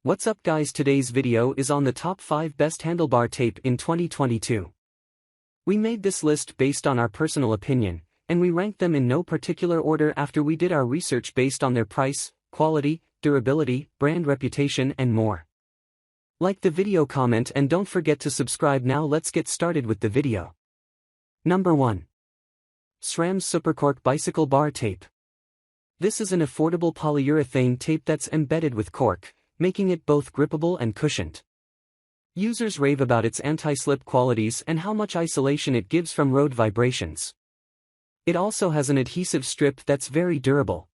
What's up guys, today's video is on the top 5 best handlebar tape in 2022. We made this list based on our personal opinion, and we ranked them in no particular order after we did our research based on their price, quality, durability, brand reputation and more. Like the video, comment and don't forget to subscribe. Now let's get started with the video. Number 1. Sram Super Cork Bicycle Bar Tape. This is an affordable polyurethane tape that's embedded with cork, making it both grippable and cushioned. Users rave about its anti-slip qualities and how much isolation it gives from road vibrations. It also has an adhesive strip that's very durable.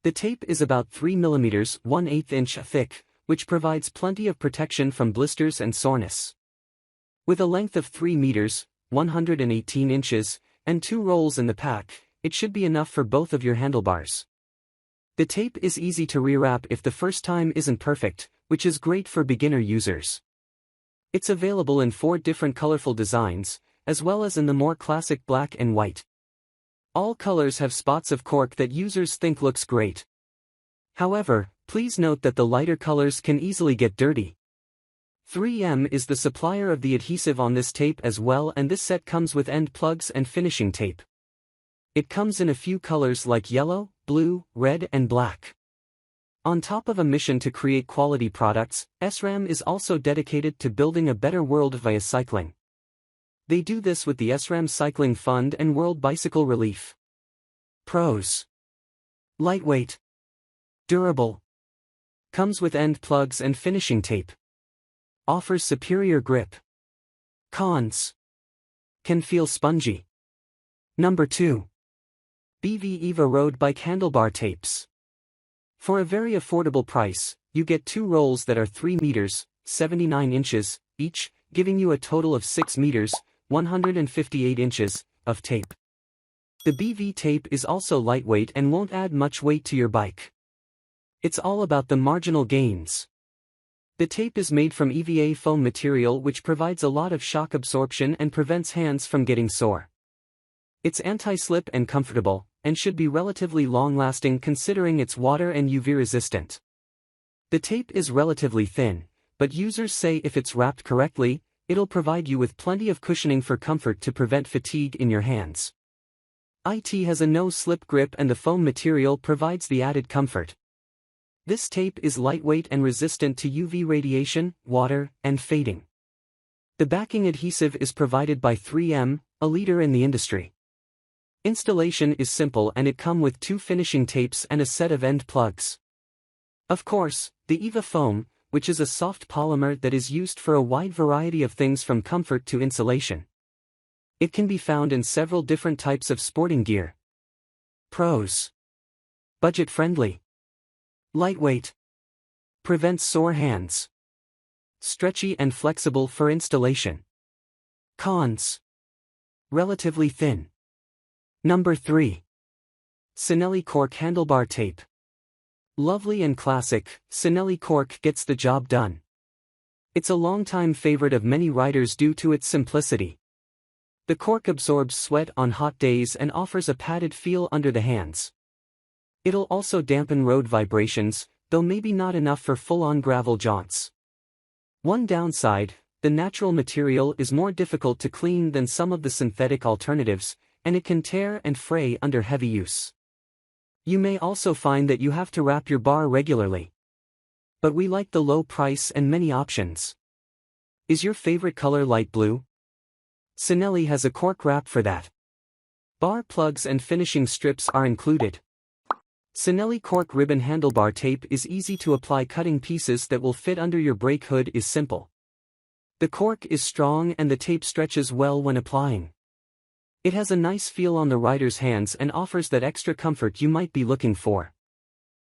The tape is about 3 mm (1/8 inch) thick, which provides plenty of protection from blisters and soreness. With a length of 3 meters, 118 inches, and 2 rolls in the pack, it should be enough for both of your handlebars. The tape is easy to rewrap if the first time isn't perfect, which is great for beginner users. It's available in 4 different colorful designs, as well as in the more classic black and white. All colors have spots of cork that users think looks great. However, please note that the lighter colors can easily get dirty. 3M is the supplier of the adhesive on this tape as well, and this set comes with end plugs and finishing tape. It comes in a few colors like yellow, blue, red and black. On top of a mission to create quality products, SRAM is also dedicated to building a better world via cycling. They do this with the SRAM Cycling Fund and World Bicycle Relief. Pros: lightweight, durable, comes with end plugs and finishing tape, offers superior grip. Cons: can feel spongy. Number 2. BVEVA Road Bike Handlebar Tapes. For a very affordable price, you get 2 rolls that are 3 meters, 79 inches, each, giving you a total of 6 meters, 158 inches, of tape. The BV tape is also lightweight and won't add much weight to your bike. It's all about the marginal gains. The tape is made from EVA foam material, which provides a lot of shock absorption and prevents hands from getting sore. It's anti-slip and comfortable, and should be relatively long-lasting considering it's water and UV resistant. The tape is relatively thin, but users say if it's wrapped correctly, it'll provide you with plenty of cushioning for comfort to prevent fatigue in your hands. It has a no-slip grip and the foam material provides the added comfort. This tape is lightweight and resistant to UV radiation, water, and fading. The backing adhesive is provided by 3M, a leader in the industry. Installation is simple and it comes with 2 finishing tapes and a set of end plugs. Of course, the EVA foam, which is a soft polymer that is used for a wide variety of things from comfort to insulation. It can be found in several different types of sporting gear. Pros: budget-friendly, lightweight, prevents sore hands, stretchy and flexible for installation. Cons: relatively thin. Number 3. Cinelli Cork Handlebar Tape. Lovely and classic, Cinelli Cork gets the job done. It's a longtime favorite of many riders due to its simplicity. The cork absorbs sweat on hot days and offers a padded feel under the hands. It'll also dampen road vibrations, though maybe not enough for full-on gravel jaunts. One downside: the natural material is more difficult to clean than some of the synthetic alternatives, and it can tear and fray under heavy use. You may also find that you have to wrap your bar regularly. But we like the low price and many options. Is your favorite color light blue? Cinelli has a cork wrap for that. Bar plugs and finishing strips are included. Cinelli Cork Ribbon Handlebar Tape is easy to apply. Cutting pieces that will fit under your brake hood is simple. The cork is strong and the tape stretches well when applying. It has a nice feel on the rider's hands and offers that extra comfort you might be looking for.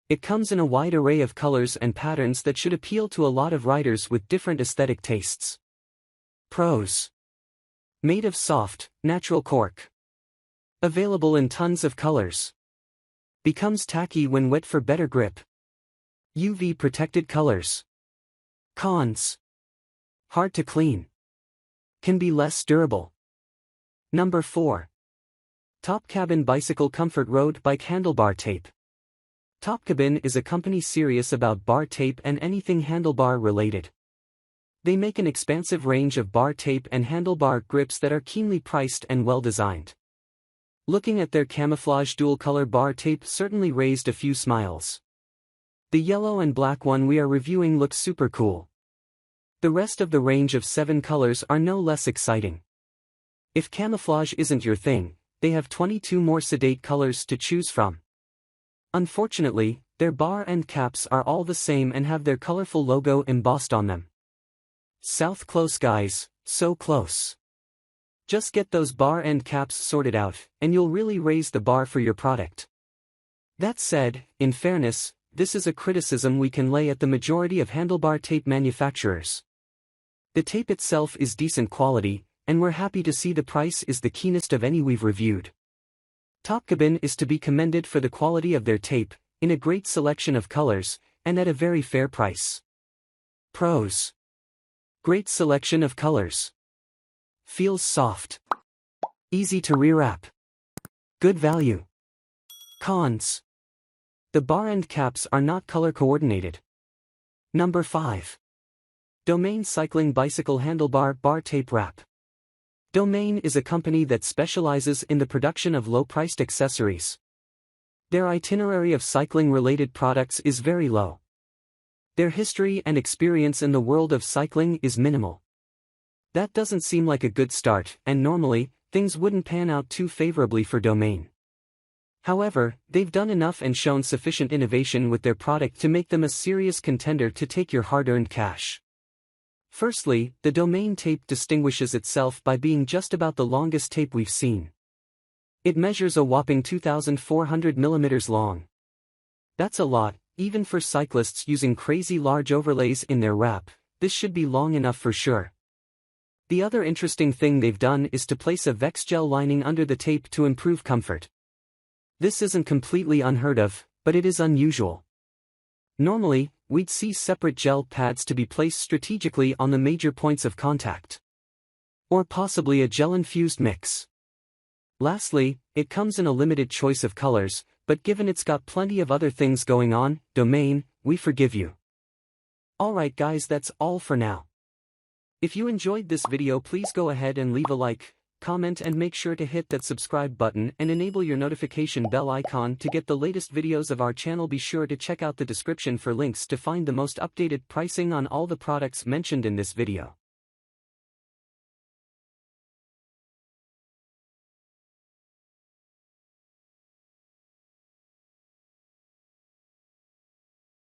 It comes in a wide array of colors and patterns that should appeal to a lot of riders with different aesthetic tastes. Pros: made of soft, natural cork. Available in tons of colors. Becomes tacky when wet for better grip. UV protected colors. Cons: hard to clean. Can be less durable. Number 4. Top Cabin Bicycle Comfort Road Bike Handlebar Tape. Topkabin is a company serious about bar tape and anything handlebar related. They make an expansive range of bar tape and handlebar grips that are keenly priced and well designed. Looking at their camouflage dual-color bar tape certainly raised a few smiles. The yellow and black one we are reviewing looks super cool. The rest of the range of 7 colors are no less exciting. If camouflage isn't your thing, they have 22 more sedate colors to choose from. Unfortunately, their bar end caps are all the same and have their colorful logo embossed on them. South close guys, so close. Just get those bar end caps sorted out, and you'll really raise the bar for your product. That said, in fairness, this is a criticism we can lay at the majority of handlebar tape manufacturers. The tape itself is decent quality, and we're happy to see the price is the keenest of any we've reviewed. Topkabin is to be commended for the quality of their tape, in a great selection of colors, and at a very fair price. Pros: great selection of colors. Feels soft. Easy to rewrap. Good value. Cons: the bar end caps are not color coordinated. Number 5. Domain Cycling Bicycle Handlebar Bar Tape Wrap. Domain is a company that specializes in the production of low-priced accessories. Their itinerary of cycling-related products is very low. Their history and experience in the world of cycling is minimal. That doesn't seem like a good start, and normally, things wouldn't pan out too favorably for Domain. However, they've done enough and shown sufficient innovation with their product to make them a serious contender to take your hard-earned cash. Firstly, the Domain tape distinguishes itself by being just about the longest tape we've seen. It measures a whopping 2,400 mm long. That's a lot, even for cyclists using crazy large overlays in their wrap. This should be long enough for sure. The other interesting thing they've done is to place a Vex gel lining under the tape to improve comfort. This isn't completely unheard of, but it is unusual. Normally, we'd see separate gel pads to be placed strategically on the major points of contact. Or possibly a gel-infused mix. Lastly, it comes in a limited choice of colors, but given it's got plenty of other things going on, Domain, we forgive you. Alright guys, that's all for now. If you enjoyed this video, please go ahead and leave a like, comment, and make sure to hit that subscribe button and enable your notification bell icon to get the latest videos of our channel. Be sure to check out the description for links to find the most updated pricing on all the products mentioned in this video.